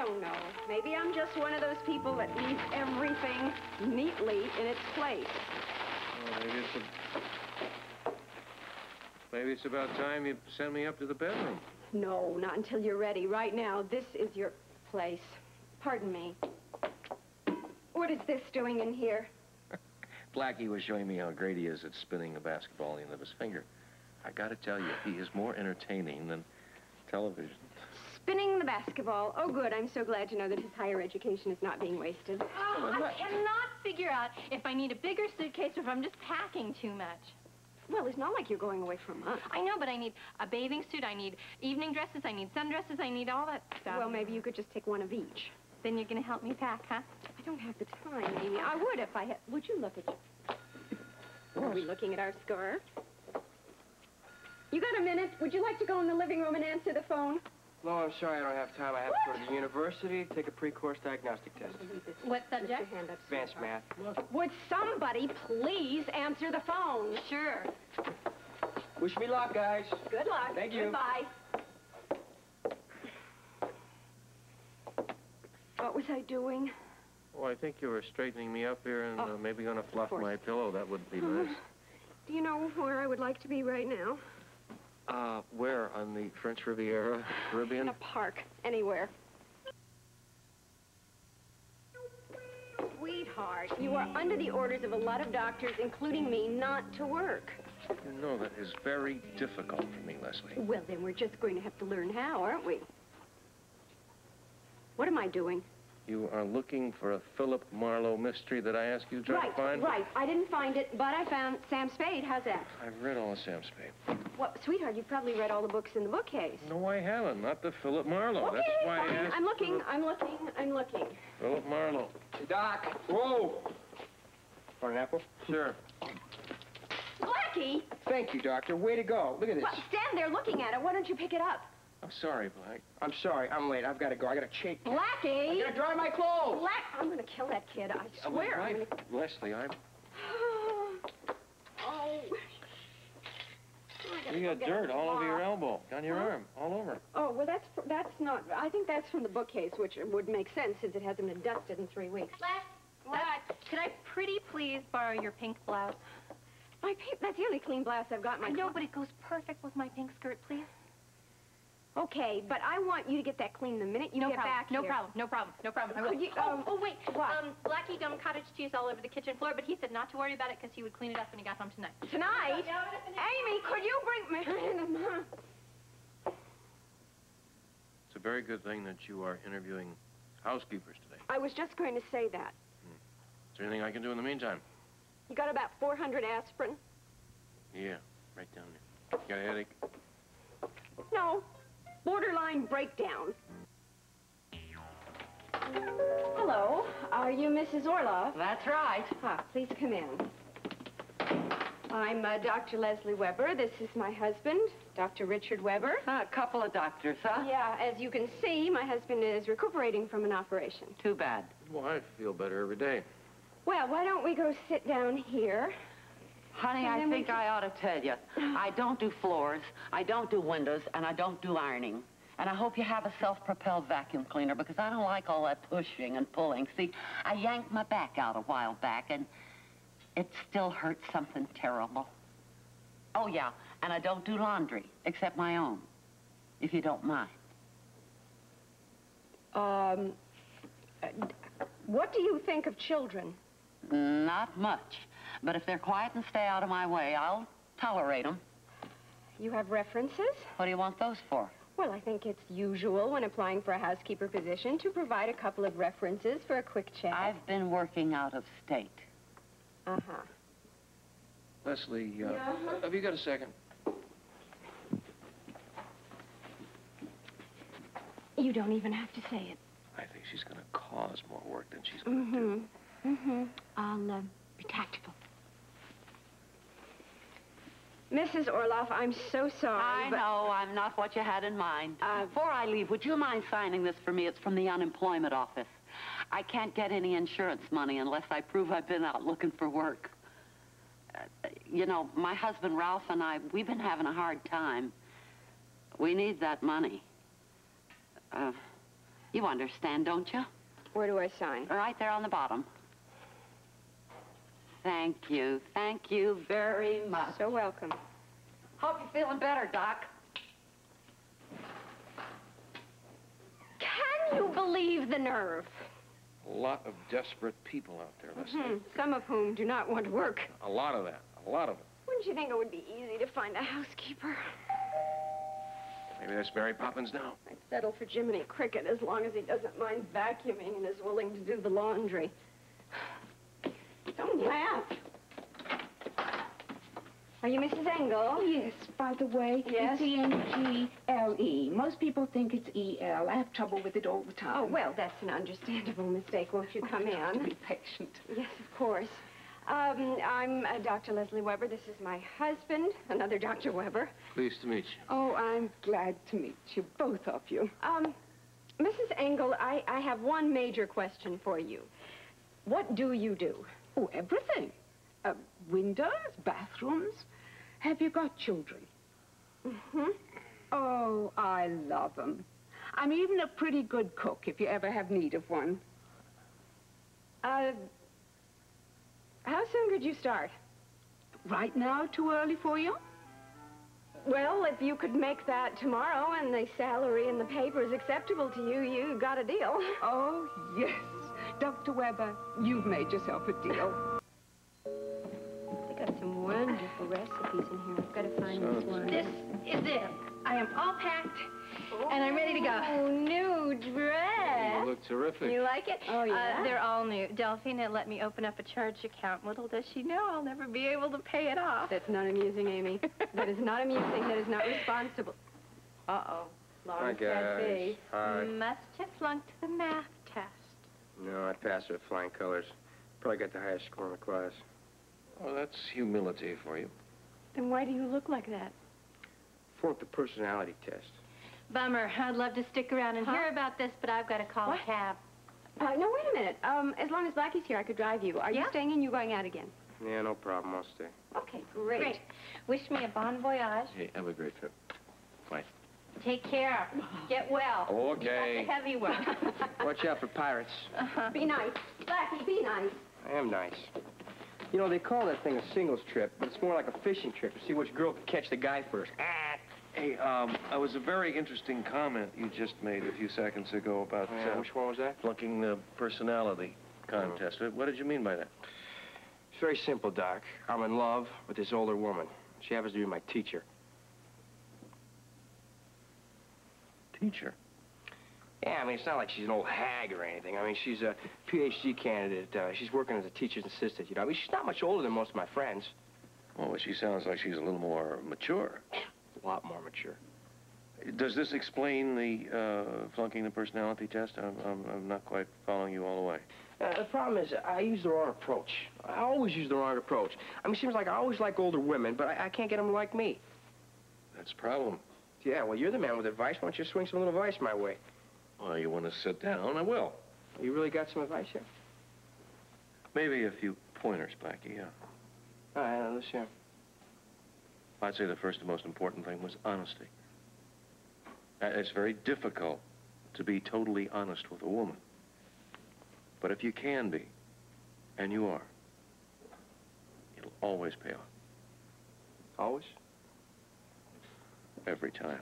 don't know. Maybe I'm just one of those people that leaves everything neatly in its place. Well, maybe it's about time you send me up to the bedroom. No, not until you're ready. Right now, this is your place. Pardon me. What is this doing in here? Blackie was showing me how great he is at spinning the basketball on the end of his finger. I gotta tell you, he is more entertaining than television. Spinning the basketball. Oh, good. I'm so glad to know that his higher education is not being wasted. Oh, I cannot figure out if I need a bigger suitcase or if I'm just packing too much. Well, it's not like you're going away for a month. I know, but I need a bathing suit, I need evening dresses, I need sundresses, I need all that stuff. Well, maybe you could just take one of each. Then you're going to help me pack, huh? I don't have the time, Amy. I would if I had... Would you look at you? Are we looking at our scarf? You got a minute? Would you like to go in the living room and answer the phone? No, I'm sorry, I don't have time. I have to go to the university, take a pre-course diagnostic test. What subject? Advanced math. Would somebody please answer the phone? Sure. Wish me luck, guys. Good luck. Thank you. Goodbye. What was I doing? Oh, I think you were straightening me up here and maybe gonna fluff my pillow. That would be nice. Do you know where I would like to be right now? Where? On the French Riviera, Caribbean? In a park. Anywhere. Sweetheart, you are under the orders of a lot of doctors, including me, not to work. You know that is very difficult for me, Lesley. Well, then we're just going to have to learn how, aren't we? What am I doing? You are looking for a Philip Marlowe mystery that I asked you to try to find? Right. I didn't find it, but I found Sam Spade. How's that? I've read all of Sam Spade. Well, sweetheart, you've probably read all the books in the bookcase. No, I haven't. Not the Philip Marlowe. Okay, That's why fine. I asked. I'm looking. Philip Marlowe. Hey, Doc. Whoa! Want an apple? Sure. Blackie! Thank you, Doctor. Way to go. Look at this. Well, stand there looking at it. Why don't you pick it up? I'm sorry, Black. I'm sorry. I'm late. I've got to go. I got to shake. Blackie! I got to dry my clothes. I'm going to kill that kid. I swear. I'm gonna... Leslie, I'm... Oh. You got dirt all over your elbow, on your arm, all over. Oh, well, that's not... I think that's from the bookcase, which would make sense since it hasn't been dusted in 3 weeks. What? Could I pretty please borrow your pink blouse? My pink... That's the only clean blouse I've got in my... I know, but it goes perfect with my pink skirt, please. Okay, but I want you to get that clean the minute you get back here. No problem. I will. Wait. What? Blackie dumped cottage cheese all over the kitchen floor, but he said not to worry about it because he would clean it up when he got home tonight. Tonight? Amy, could you bring me... It's a very good thing that you are interviewing housekeepers today. I was just going to say that. Is there anything I can do in the meantime? You got about 400 aspirin? Yeah, right down there. You got a headache? No. Borderline breakdown. Hello. Are you Mrs. Orloff? That's right. Please come in. I'm Dr. Lesley Weber. This is my husband, Dr. Richard Weber. A couple of doctors, huh? Yeah, as you can see, my husband is recuperating from an operation. Too bad. Well, I feel better every day. Well, why don't we go sit down here? Honey, I think I ought to tell you. I don't do floors, I don't do windows, and I don't do ironing. And I hope you have a self-propelled vacuum cleaner because I don't like all that pushing and pulling. See, I yanked my back out a while back, and it still hurts something terrible. Oh, yeah, and I don't do laundry, except my own, if you don't mind. What do you think of children? Not much. But if they're quiet and stay out of my way, I'll tolerate them. You have references? What do you want those for? Well, I think it's usual when applying for a housekeeper position to provide a couple of references for a quick chat. I've been working out of state. Uh-huh. Lesley, have you got a second? You don't even have to say it. I think she's going to cause more work than she's going to do. I'll be tactful. Mrs. Orloff, I'm so sorry, I know, I'm not what you had in mind. Before I leave, would you mind signing this for me? It's from the unemployment office. I can't get any insurance money unless I prove I've been out looking for work. You know, my husband Ralph and I, we've been having a hard time. We need that money. You understand, don't you? Where do I sign? Right there on the bottom. Thank you. Thank you very much. So welcome. Hope you're feeling better, Doc. Can you believe the nerve? A lot of desperate people out there, Lesley. Some of whom do not want to work. A lot of that. A lot of it. Wouldn't you think it would be easy to find a housekeeper? Maybe that's Mary Poppins now. I'd settle for Jiminy Cricket as long as he doesn't mind vacuuming and is willing to do the laundry. Don't laugh. Are you Mrs. Engle? Yes, by the way, Yes? it's E-N-G-L-E. Most people think it's E-L. I have trouble with it all the time. Oh, well, that's an understandable mistake. Won't you come I have to in? be patient. Yes, of course. I'm Dr. Lesley Weber. This is my husband, another Dr. Weber. Pleased to meet you. Oh, I'm glad to meet you, both of you. Mrs. Engle, I have one major question for you. What do you do? Oh, everything. Windows, bathrooms. Have you got children? Mm-hmm. Oh, I love them. I'm even a pretty good cook if you ever have need of one. How soon could you start? Right now, too early for you? Well, if you could make that tomorrow and the salary and the paper is acceptable to you, you got a deal. Oh, yes. Dr. Weber, you've made yourself a deal. They got some wonderful recipes in here. I've got to find this one. This is it. I am all packed, and I'm ready to go. Oh, new dress. You look terrific. You like it? Oh, yeah. They're all new. Delphina let me open up a charge account. Little does she know I'll never be able to pay it off. That's not amusing, Amy. That is not amusing. That is not responsible. Uh-oh. Hi, Lawrence guys. Gatsby. Hi. Must have flunked the math test. No, I passed with flying colors. Probably got the highest score in the class. Oh, that's humility for you. Then why do you look like that? Flunked the personality test. Bummer. I'd love to stick around and hear about this, but I've got to call a cab. No, wait a minute. As long as Blackie's here, I could drive you. Are you Yeah? staying in? You going out again? Yeah, no problem. I'll stay. Okay, great. Great. Wish me a bon voyage. Hey, have a great trip. Bye. Take care. Get well. Okay. That's the heavy work. Watch out for pirates. Be nice. Blackie, be nice. I am nice. You know, they call that thing a singles trip, but it's more like a fishing trip to see which girl can catch the guy first. Hey, it was a very interesting comment you just made a few seconds ago about Which one was that? flunking the personality contest. What did you mean by that? It's very simple, Doc. I'm in love with this older woman. She happens to be my teacher. Teacher. Yeah, I mean, it's not like she's an old hag or anything. I mean, she's a PhD candidate. She's working as a teacher's assistant, you know. I mean, she's not much older than most of my friends. Oh, she sounds like she's a little more mature. A lot more mature. Does this explain the flunking the personality test? I'm not quite following you all the way. The problem is, I use the wrong approach. I always use the wrong approach. I mean, it seems like I always like older women, but I can't get them to like me. That's a problem. Yeah, well, you're the man with advice. Why don't you swing some little advice my way? Well, you want to sit down? I will. You really got some advice here? Maybe a few pointers, Blackie, yeah. All right, let's hear 'em. I'd say the first and most important thing was honesty. It's very difficult to be totally honest with a woman. But if you can be, and you are, it'll always pay off. Always? Every time.